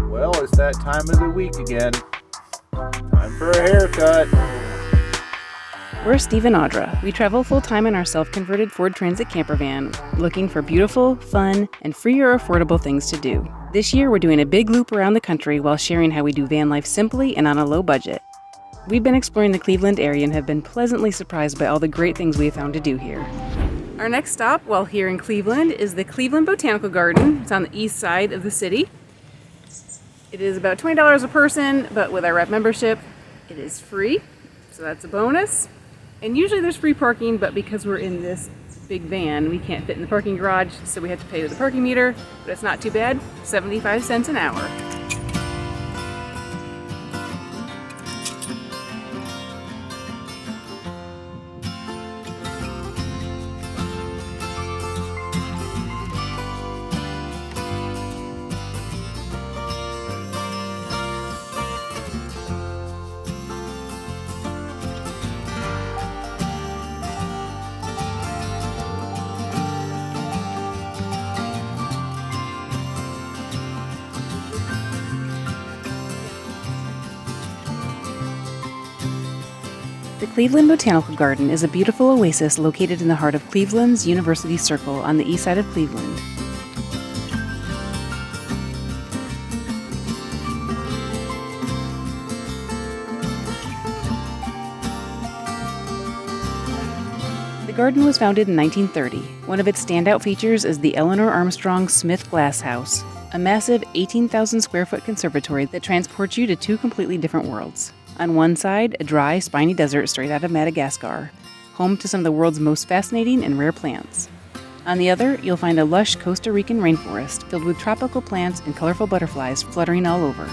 Well, it's that time of the week again. Time for a haircut. We're Steve and Audra. We travel full-time in our self-converted Ford Transit camper van, looking for beautiful, fun, and free or affordable things to do. This year, we're doing a big loop around the country while sharing how we do van life simply and on a low budget. We've been exploring the Cleveland area and have been pleasantly surprised by all the great things we have found to do here. Our next stop while here in Cleveland is the Cleveland Botanical Garden. It's on the east side of the city. It is about $20 a person, but with our rep membership, it is free, so that's a bonus. And usually there's free parking, but because we're in this big van, we can't fit in the parking garage, so we have to pay with the parking meter, but it's not too bad, 75 cents an hour. The Cleveland Botanical Garden is a beautiful oasis located in the heart of Cleveland's University Circle on the east side of Cleveland. The garden was founded in 1930. One of its standout features is the Eleanor Armstrong Smith Glass House, a massive 18,000 square foot conservatory that transports you to two completely different worlds. On one side, a dry, spiny desert straight out of Madagascar, home to some of the world's most fascinating and rare plants. On the other, you'll find a lush Costa Rican rainforest filled with tropical plants and colorful butterflies fluttering all over.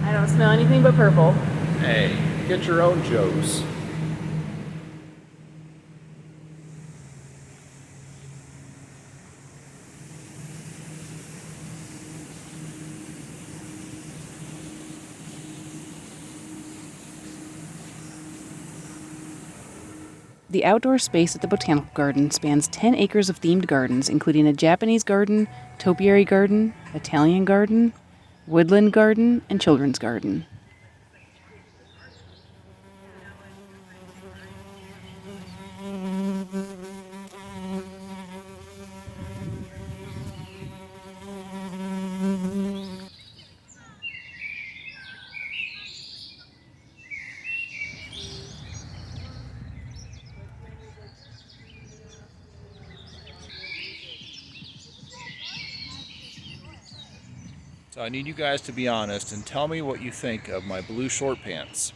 I don't smell anything but purple. Hey, get your own Joes. The outdoor space at the Botanical Garden spans 10 acres of themed gardens, including a Japanese garden, topiary garden, Italian garden, woodland garden, and children's garden. So I need you guys to be honest and tell me what you think of my blue short pants.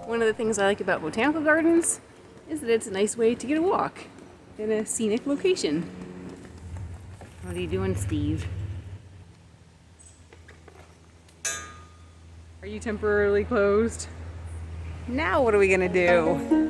One of the things I like about botanical gardens is that it's a nice way to get a walk in a scenic location. What are you doing, Steve? Are you temporarily closed? Now what are we gonna do?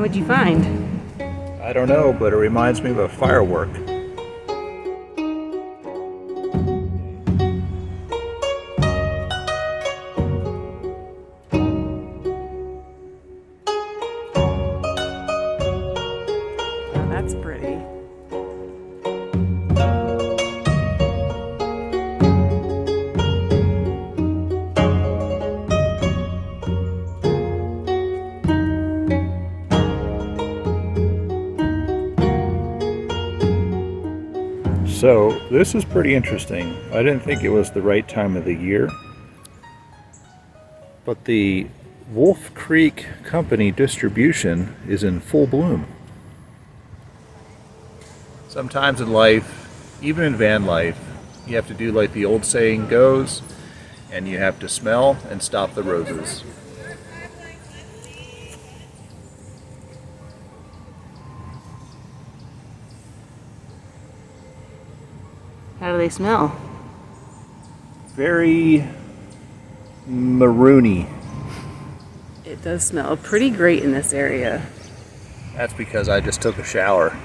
What'd you find? I don't know, but it reminds me of a firework. Oh, that's pretty. So this is pretty interesting. I didn't think it was the right time of the year, but the Wolf Creek Company distribution is in full bloom. Sometimes in life, even in van life, you have to do like the old saying goes, and you have to smell and stop the roses. How do they smell? Very maroony. It does smell pretty great in this area. That's because I just took a shower.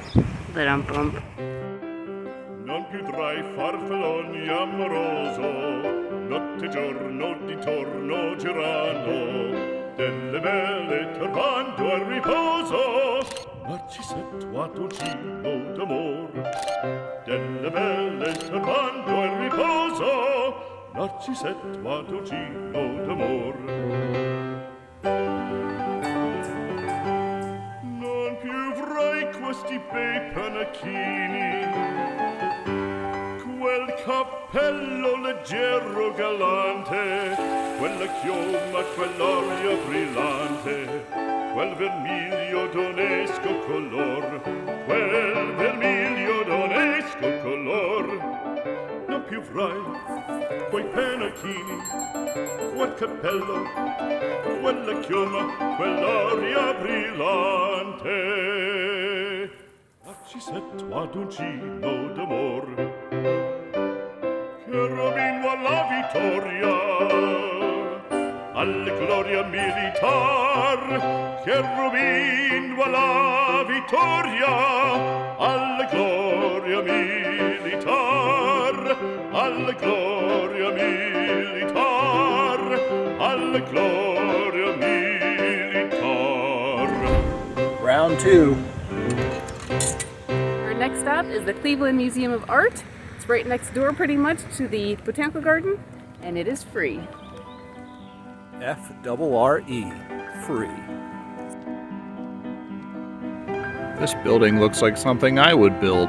Bump. Non più tra i farfalloni amoroso, notte e giorno di torno girano, delle belle turbando al riposo, Narcisetto a dolcino d'amor. Delle belle turbando al riposo, Narcisetto a dolcino d'amor. Non più avrai questi bei panacchini, quel cappello leggero galante, quella chioma, quell'oria brillante, quel vermiglio d'onesco color, quel vermiglio d'onesco color. Non più avrai quei panacchini, quel cappello, quella chioma, quell'oria brillante. Narcisetto ad uncino d'amor, che robino alla vittoria, alla gloria militar, che robino alla vittoria, alla gloria militar, alla gloria militar, alla gloria militar. Round two. Our next stop is the Cleveland Museum of Art. It's right next door pretty much to the Botanical Garden, and it is free. F-R-R-E, free. This building looks like something I would build.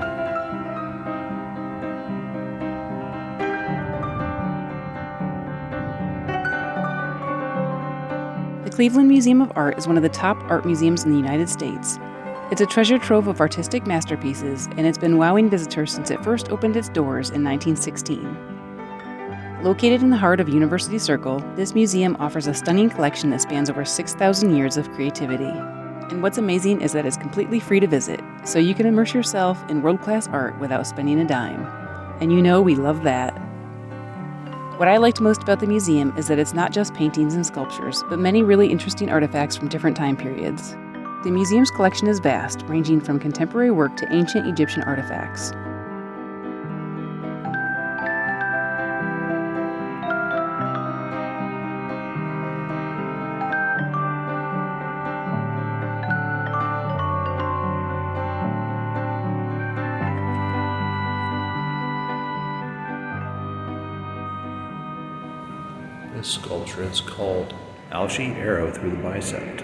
The Cleveland Museum of Art is one of the top art museums in the United States. It's a treasure trove of artistic masterpieces, and it's been wowing visitors since it first opened its doors in 1916. Located in the heart of University Circle, this museum offers a stunning collection that spans over 6,000 years of creativity. And what's amazing is that it's completely free to visit, so you can immerse yourself in world-class art without spending a dime. And you know we love that. What I liked most about the museum is that it's not just paintings and sculptures, but many really interesting artifacts from different time periods. The museum's collection is vast, ranging from contemporary work to ancient Egyptian artifacts. This sculpture is called Algae Arrow Through the Bicep.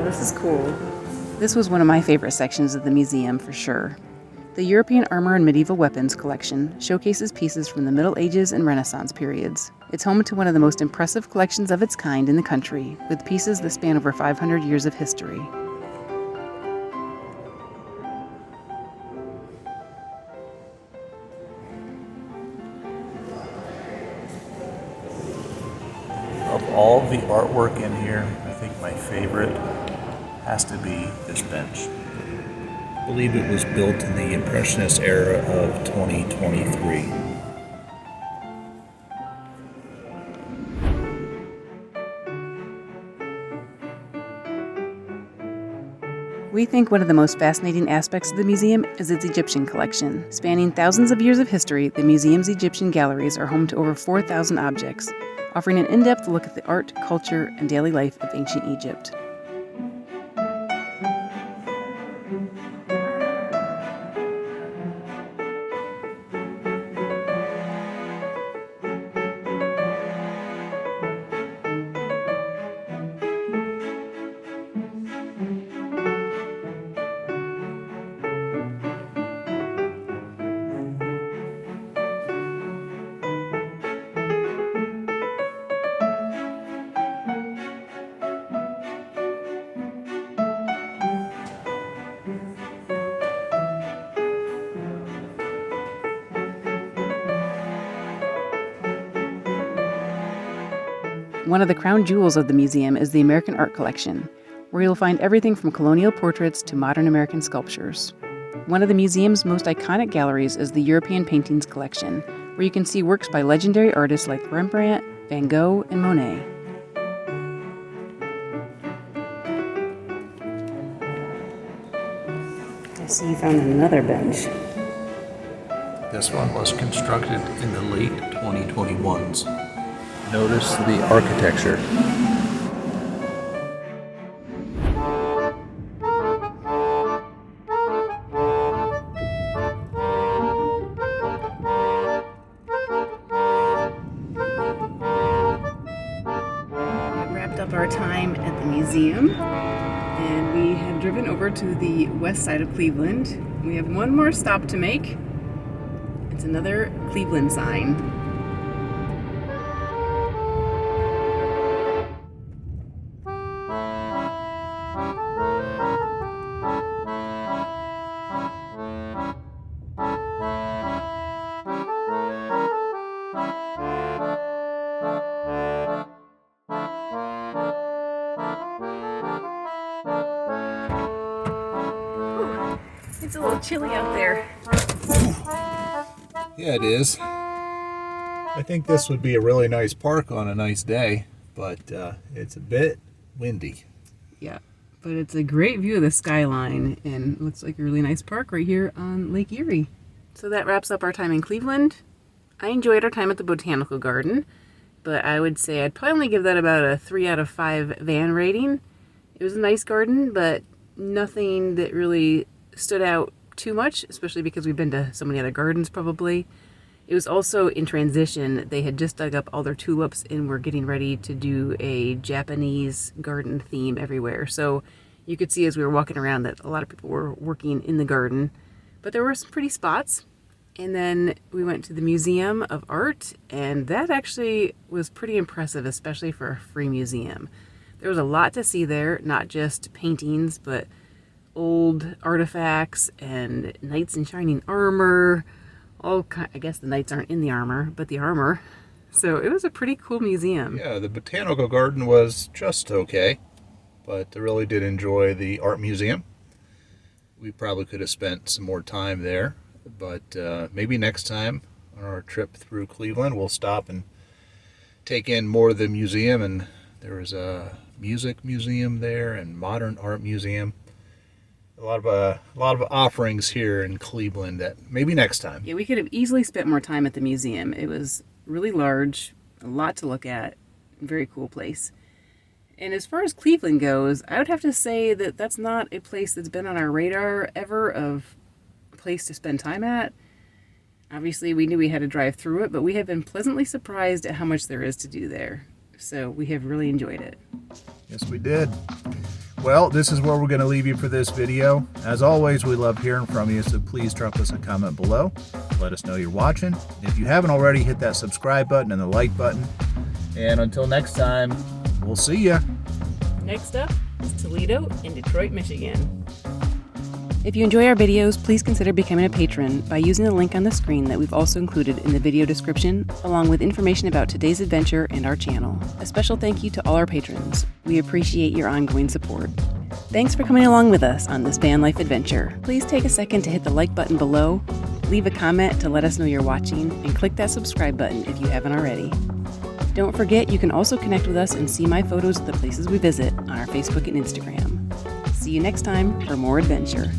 Wow, this is cool. This was one of my favorite sections of the museum for sure. The European Armor and Medieval Weapons collection showcases pieces from the Middle Ages and Renaissance periods. It's home to one of the most impressive collections of its kind in the country, with pieces that span over 500 years of history. Of all the artwork in here, I think my favorite has to be this bench. I believe it was built in the Impressionist era of 2023. We think one of the most fascinating aspects of the museum is its Egyptian collection. Spanning thousands of years of history, the museum's Egyptian galleries are home to over 4,000 objects, offering an in-depth look at the art, culture, and daily life of ancient Egypt. One of the crown jewels of the museum is the American Art Collection, where you'll find everything from colonial portraits to modern American sculptures. One of the museum's most iconic galleries is the European Paintings Collection, where you can see works by legendary artists like Rembrandt, Van Gogh, and Monet. I see you found another bench. This one was constructed in the late 2021s. Notice the architecture. We wrapped up our time at the museum, and we have driven over to the west side of Cleveland. We have one more stop to make. It's another Cleveland sign. It's a little chilly out there. Yeah, it is. I think this would be a really nice park on a nice day, but it's a bit windy. Yeah, but it's a great view of the skyline and looks like a really nice park right here on Lake Erie. So that wraps up our time in Cleveland. I enjoyed our time at the Botanical Garden, but I would say I'd probably only give that about a 3 out of 5 van rating. It was a nice garden, but nothing that really stood out too much, especially because we've been to so many other gardens probably. It was also in transition. They had just dug up all their tulips and were getting ready to do a Japanese garden theme everywhere. So you could see as we were walking around that a lot of people were working in the garden, but there were some pretty spots. And then we went to the Museum of Art, and that actually was pretty impressive, especially for a free museum. There was a lot to see there, not just paintings, but old artifacts and knights in shining armor. I guess the knights aren't in the armor, but the armor. So it was a pretty cool museum. Yeah, the Botanical Garden was just okay, but I really did enjoy the art museum. We probably could have spent some more time there, but maybe next time on our trip through Cleveland, we'll stop and take in more of the museum. And there was a music museum there and modern art museum. A lot of offerings here in Cleveland that maybe next time. Yeah, we could have easily spent more time at the museum. It was really large, a lot to look at, very cool place. And as far as Cleveland goes, I would have to say that that's not a place that's been on our radar ever of a place to spend time at. Obviously, we knew we had to drive through it, but we have been pleasantly surprised at how much there is to do there. So we have really enjoyed it. Yes, we did. Well, this is where we're going to leave you for this video. As always, we love hearing from you, so please drop us a comment below. Let us know you're watching. If you haven't already, hit that subscribe button and the like button. And until next time, we'll see ya. Next up is Toledo in Detroit, Michigan. If you enjoy our videos, please consider becoming a patron by using the link on the screen that we've also included in the video description, along with information about today's adventure and our channel. A special thank you to all our patrons. We appreciate your ongoing support. Thanks for coming along with us on this van life adventure. Please take a second to hit the like button below, leave a comment to let us know you're watching, and click that subscribe button if you haven't already. Don't forget, you can also connect with us and see my photos of the places we visit on our Facebook and Instagram. See you next time for more adventure.